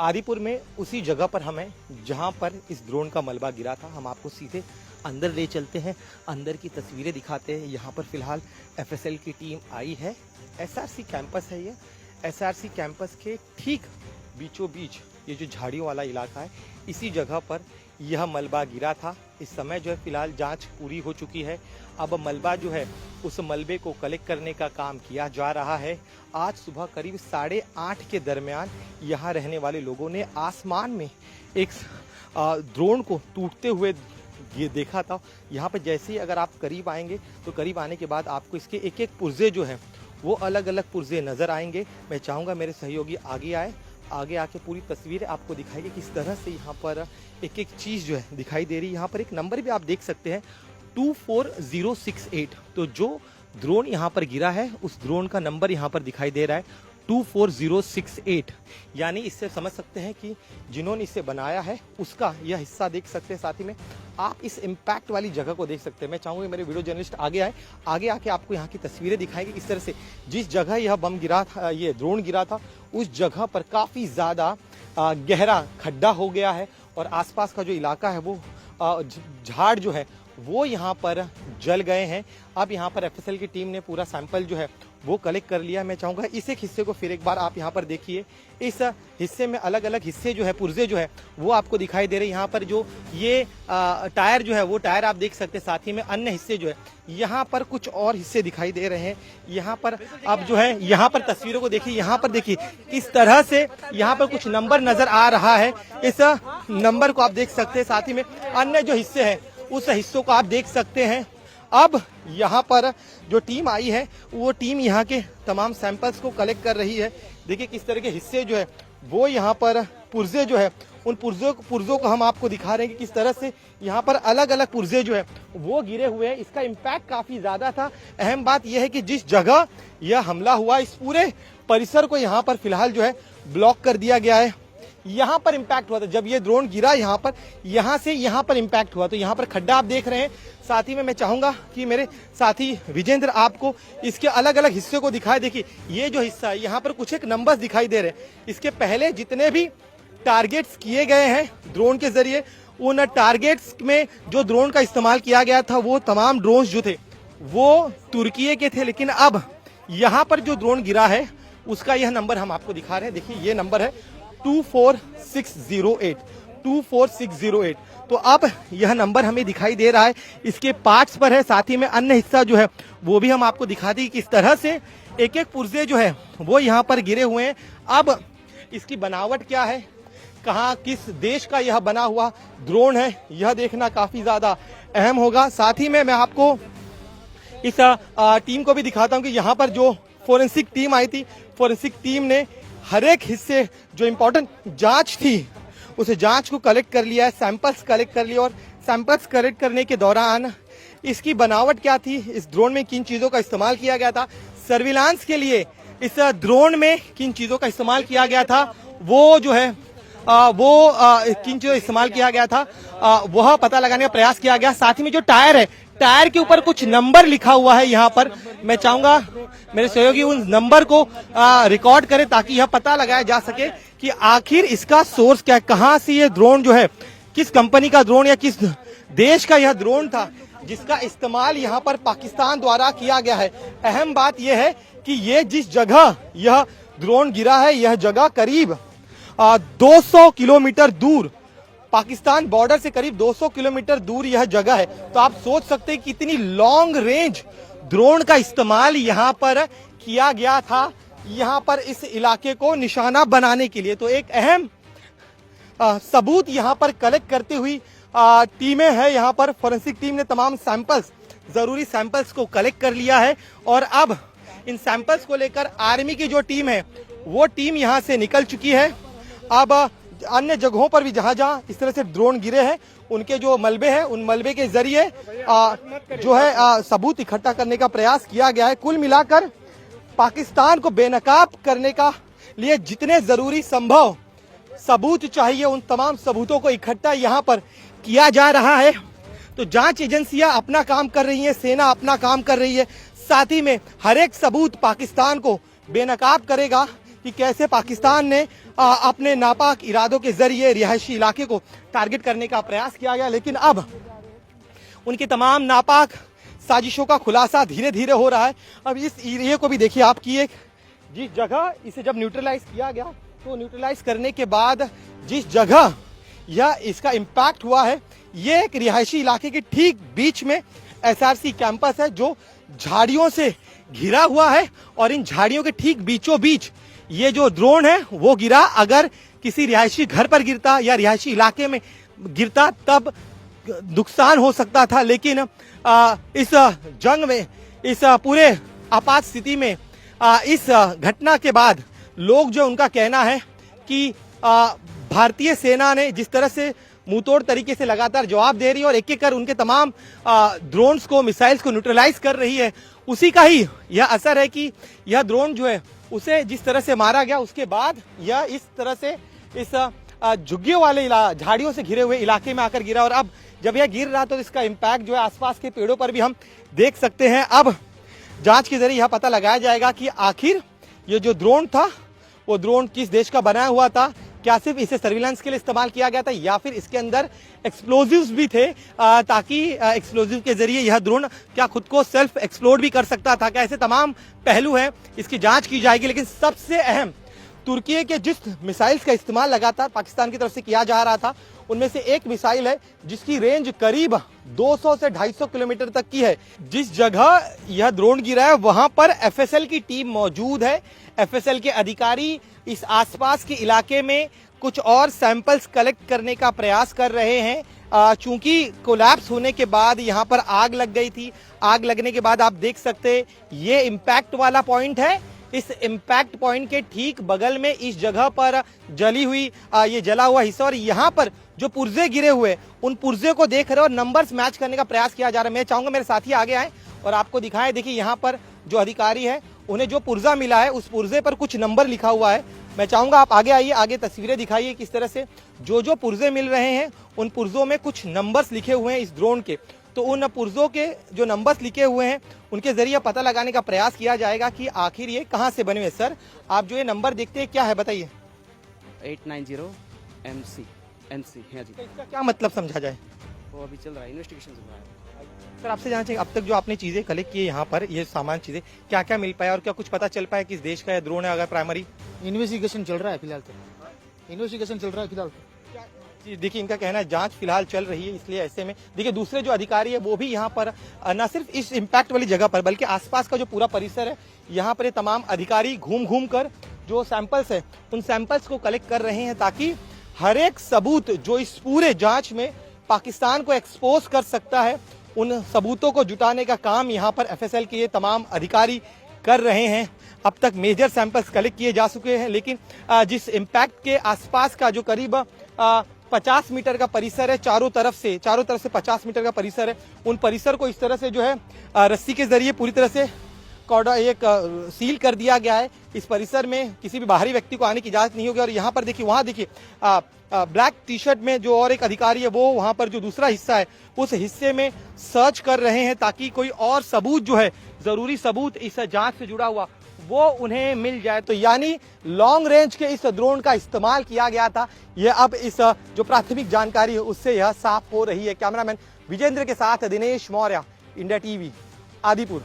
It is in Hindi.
आदिपुर में उसी जगह पर हम हैं जहां पर इस ड्रोन का मलबा गिरा था। हम आपको सीधे अंदर ले चलते हैं, अंदर की तस्वीरें दिखाते हैं। यहाँ पर फिलहाल एफएसएल की टीम आई है। एसआरसी कैंपस है ये। एसआरसी कैंपस के ठीक बीचों बीच ये जो झाड़ियों वाला इलाका है, इसी जगह पर यह मलबा गिरा था। इस समय जो है फिलहाल जांच पूरी हो चुकी है। अब मलबा जो है उस मलबे को कलेक्ट करने का काम किया जा रहा है। आज सुबह करीब 8:30 के दरमियान यहाँ रहने वाले लोगों ने आसमान में एक ड्रोन को टूटते हुए ये देखा था। यहाँ पर जैसे ही अगर आप करीब आएंगे तो करीब आने के बाद आपको इसके एक एक पुर्जे जो है वो अलग अलग पुर्जे नज़र आएंगे। मैं चाहूँगा मेरे सहयोगी आगे आए, आगे आके पूरी तस्वीरें आपको दिखाएगी किस तरह से यहाँ पर एक एक चीज़ जो है दिखाई दे रही है। यहाँ पर एक नंबर भी आप देख सकते हैं 24068। तो जो ड्रोन यहाँ पर गिरा है उस ड्रोन का नंबर यहाँ पर दिखाई दे रहा है 24068। यानी इससे समझ सकते हैं कि जिन्होंने इसे बनाया है उसका यह हिस्सा देख सकते हैं। साथ ही में आप इस इम्पैक्ट वाली जगह को देख सकते हैं। मैं चाहूँगा मेरे वीडियो जर्नलिस्ट आगे आए, आगे आके आपको यहाँ की तस्वीरें दिखाएगी किस तरह से जिस जगह यह बम गिरा था, ये ड्रोन गिरा था, उस जगह पर काफ़ी ज़्यादा गहरा खड्डा हो गया है और आसपास का जो इलाका है वो झाड़ जो है वो यहाँ पर जल गए हैं। अब यहाँ पर एफएसएल की टीम ने पूरा सैंपल जो है वो कलेक्ट कर लिया है। मैं चाहूँगा इस एक हिस्से को फिर एक बार आप यहाँ पर देखिए। इस हिस्से में अलग अलग हिस्से जो है पुर्जे जो है वो आपको दिखाई दे रहे हैं। यहाँ पर जो ये टायर जो है वो टायर आप देख सकते हैं। साथ ही में अन्य हिस्से जो है यहाँ पर कुछ और हिस्से दिखाई दे रहे हैं। यहाँ पर अब जो है यहाँ पर तस्वीरों को देखिए, यहाँ पर देखिए किस तरह से यहाँ पर कुछ नंबर नजर आ रहा है। इस नंबर को आप देख सकते हैं। साथ ही में अन्य जो हिस्से हैं उस हिस्सों को आप देख सकते हैं। अब यहाँ पर जो टीम आई है वो टीम यहाँ के तमाम सैंपल्स को कलेक्ट कर रही है। देखिए किस तरह के हिस्से जो है वो यहाँ पर पुर्जे जो है उन पुर्जों को हम आपको दिखा रहे हैं कि किस तरह से यहाँ पर अलग अलग पुर्जे जो है वो गिरे हुए हैं। इसका इम्पैक्ट काफ़ी ज़्यादा था। अहम बात यह है कि जिस जगह यह हमला हुआ इस पूरे परिसर को यहाँ पर फिलहाल जो है ब्लॉक कर दिया गया है। यहाँ पर इम्पैक्ट हुआ था जब ये ड्रोन गिरा, यहाँ पर यहाँ से यहाँ पर इम्पैक्ट हुआ तो यहाँ पर खड्डा आप देख रहे हैं। साथ ही में मैं चाहूँगा कि मेरे साथी विजेंद्र आपको इसके अलग अलग हिस्से को दिखाए। देखिए ये जो हिस्सा है यहाँ पर कुछ एक नंबर्स दिखाई दे रहे हैं। इसके पहले जितने भी टारगेट्स किए गए हैं ड्रोन के जरिए, उन टारगेट्स में जो ड्रोन का इस्तेमाल किया गया था वो तमाम ड्रोन्स जो थे वो तुर्की के थे। लेकिन अब यहाँ पर जो ड्रोन गिरा है उसका यह नंबर हम आपको दिखा रहे हैं। देखिए ये नंबर है 24608। तो अब यह नंबर हमें दिखाई दे रहा है, इसके पार्ट्स पर है। साथ ही में अन्य हिस्सा जो है वो भी हम आपको दिखा दी किस तरह से एक एक पुर्जे जो है वो यहाँ पर गिरे हुए हैं। अब इसकी बनावट क्या है, कहाँ किस देश का यह बना हुआ ड्रोन है, यह देखना काफी ज्यादा अहम होगा। साथ ही में मैं आपको इस टीम को भी दिखाता हूँ कि यहाँ पर जो फोरेंसिक टीम आई थी, फोरेंसिक टीम ने हर एक हिस्से जो इम्पोर्टेंट जांच थी उस जांच को कलेक्ट कर लिया है, सैंपल्स कलेक्ट कर लिए और सैंपल्स कलेक्ट करने के दौरान इसकी बनावट क्या थी, इस ड्रोन में किन चीज़ों का इस्तेमाल किया गया था, सर्विलांस के लिए इस ड्रोन में किन चीज़ों का इस्तेमाल किया गया था, वो जो है किन चीज़ों इस्तेमाल किया गया था वह पता लगाने का प्रयास किया गया। साथ ही में जो टायर है, टायर के ऊपर कुछ नंबर लिखा हुआ है। यहाँ पर मैं चाहूंगा मेरे सहयोगी उन नंबर को रिकॉर्ड करें ताकि यह पता लगाया जा सके कि आखिर इसका सोर्स क्या है, कहाँ से ये ड्रोन जो है, किस कंपनी का ड्रोन या किस देश का यह ड्रोन था जिसका इस्तेमाल यहाँ पर पाकिस्तान द्वारा किया गया है। अहम बात यह है कि ये जिस जगह यह ड्रोन गिरा है यह जगह करीब 200 किलोमीटर दूर, पाकिस्तान बॉर्डर से करीब 200 किलोमीटर दूर यह जगह है। तो आप सोच सकते हैं कितनी लॉन्ग रेंज ड्रोन का इस्तेमाल यहाँ पर किया गया था, यहाँ पर इस इलाके को निशाना बनाने के लिए। तो एक अहम सबूत यहाँ पर कलेक्ट करती हुई टीमें हैं। यहाँ पर फोरेंसिक टीम ने तमाम सैंपल्स, जरूरी सैंपल्स को कलेक्ट कर लिया है और अब इन सैंपल्स को लेकर आर्मी की जो टीम है वो टीम यहाँ से निकल चुकी है। अब अन्य जगहों पर भी जहां जहां इस तरह से ड्रोन गिरे हैं उनके जो मलबे हैं उन मलबे के जरिए जो है सबूत इकट्ठा करने का प्रयास किया गया है। कुल मिलाकर पाकिस्तान को बेनकाब करने का लिए जितने जरूरी संभव सबूत चाहिए उन तमाम सबूतों को इकट्ठा यहाँ पर किया जा रहा है। तो जांच एजेंसियां अपना काम कर रही हैं, सेना अपना काम कर रही है। साथ ही में हर एक सबूत पाकिस्तान को बेनकाब करेगा कि कैसे पाकिस्तान ने अपने नापाक इरादों के जरिए रिहायशी इलाके को टारगेट करने का प्रयास किया गया, लेकिन अब उनकी तमाम नापाक साजिशों का खुलासा धीरे धीरे हो रहा है। अब इस एरिया को भी देखिए आप कि एक जिस जगह इसे जब न्यूट्रलाइज किया गया तो न्यूट्रलाइज करने के बाद जिस जगह यह इसका इम्पैक्ट हुआ है, ये एक रिहायशी इलाके के ठीक बीच में एसआरसी कैंपस है जो झाड़ियों से घिरा हुआ है, और इन झाड़ियों के ठीक बीचों बीच ये जो ड्रोन है वो गिरा। अगर किसी रिहायशी घर पर गिरता या रिहायशी इलाके में गिरता तब नुकसान हो सकता था, लेकिन इस जंग में, इस पूरे आपात स्थिति में, इस घटना के बाद लोग जो उनका कहना है कि भारतीय सेना ने जिस तरह से मुंहतोड़ तरीके से लगातार जवाब दे रही है और एक एक कर उनके तमाम ड्रोन्स को, मिसाइल्स को न्यूट्रलाइज कर रही है, उसी का ही यह असर है कि यह ड्रोन जो है उसे जिस तरह से मारा गया उसके बाद यह इस तरह से इस झुग्गियों वाले झाड़ियों से घिरे हुए इलाके में आकर गिरा, और अब जब यह गिर रहा तो इसका इम्पैक्ट जो है आसपास के पेड़ों पर भी हम देख सकते हैं। अब जांच के जरिए यह पता लगाया जाएगा कि आखिर ये जो ड्रोन था वो ड्रोन किस देश का बनाया हुआ था, क्या सिर्फ इसे सर्विलांस के लिए इस्तेमाल किया गया था या फिर इसके अंदर एक्सप्लोजिव्स भी थे, ताकि एक्सप्लोजिव के जरिए यह ड्रोन क्या खुद को सेल्फ एक्सप्लोड भी कर सकता था, क्या ऐसे तमाम पहलू हैं, इसकी जांच की जाएगी। लेकिन सबसे अहम, तुर्की के जिस मिसाइल्स का इस्तेमाल लगातार पाकिस्तान की तरफ से किया जा रहा था उनमें से एक मिसाइल है जिसकी रेंज करीब 200 से 250 किलोमीटर तक की है। जिस जगह यह ड्रोन गिरा है वहां पर एफएसएल की टीम मौजूद है। एफएसएल के अधिकारी इस आसपास के इलाके में कुछ और सैंपल्स कलेक्ट करने का प्रयास कर रहे हैं। चूंकि कोलैप्स होने के बाद यहां पर आग लग गई थी, आग लगने के बाद आप देख सकते ये इम्पैक्ट वाला पॉइंट है। इस इम्पैक्ट पॉइंट के ठीक बगल में इस जगह पर जली हुई ये जला हुआ हिस्सा, और यहाँ पर जो पुर्जे गिरे हुए उन पुर्जे को देख रहे हो और नंबर्स मैच करने का प्रयास किया जा रहा है। मैं चाहूंगा मेरे साथी आगे आए और आपको दिखाएं। देखिए यहाँ पर जो अधिकारी है उन्हें जो पुर्जा मिला है उस पुर्जे पर कुछ नंबर लिखा हुआ है। मैं चाहूंगा आप आगे आइए, आगे तस्वीरें दिखाइए किस तरह से जो पुर्जे मिल रहे हैं उन पुर्जों में कुछ नंबर्स लिखे हुए हैं इस ड्रोन के। तो उन पुर्जों के जो नंबर्स लिखे हुए हैं उनके जरिए पता लगाने का प्रयास किया जाएगा कि आखिर ये कहां से बने हुए। सर, आप जो ये नंबर देखते हैं क्या है बताइए। 890 MC है जी। तो इसका क्या मतलब समझा जाए? वो अभी चल रहा है, इन्वेस्टिगेशन चल रहा है। सर, आपसे जानना चाहिए अब तक जो आपने चीजें कलेक्ट की यहाँ पर, ये सामान चीजें क्या क्या मिल पाया और क्या कुछ पता चल पाया किस देश का ड्रोन है? अगर प्राइमरी इन्वेस्टिगेशन चल रहा है फिलहाल तो देखिए इनका कहना है जांच फिलहाल चल रही है, इसलिए ऐसे में देखिए दूसरे जो अधिकारी है वो भी यहाँ पर न सिर्फ इस इम्पैक्ट वाली जगह पर बल्कि आसपास का जो पूरा परिसर है यहाँ पर ये तमाम अधिकारी घूम घूम कर जो सैंपल्स है उन सैंपल्स को कलेक्ट कर रहे हैं, ताकि हर एक सबूत जो इस पूरे जांच में पाकिस्तान को एक्सपोज कर सकता है उन सबूतों को जुटाने का काम यहाँ पर एफएसएल के ये तमाम अधिकारी कर रहे हैं। अब तक मेजर सैंपल्स कलेक्ट किए जा चुके हैं, लेकिन जिस इम्पैक्ट के आसपास का जो करीब 50 मीटर का परिसर है, चारों तरफ से 50 मीटर का परिसर है, उन परिसर को इस तरह से जो है रस्सी के जरिए पूरी तरह से एक सील कर दिया गया है। इस परिसर में किसी भी बाहरी व्यक्ति को आने की इजाजत नहीं होगी। और यहाँ पर देखिए, वहाँ देखिए ब्लैक टी शर्ट में जो और एक अधिकारी है वो वहाँ पर जो दूसरा हिस्सा है उस हिस्से में सर्च कर रहे हैं, ताकि कोई और सबूत जो है, जरूरी सबूत इस जांच से जुड़ा हुआ, वो उन्हें मिल जाए। तो यानी लॉन्ग रेंज के इस ड्रोन का इस्तेमाल किया गया था। यह अब इस जो प्राथमिक जानकारी है उससे यह साफ हो रही है। कैमरामैन विजेंद्र के साथ दिनेश मौर्य, इंडिया टीवी, आदिपुर।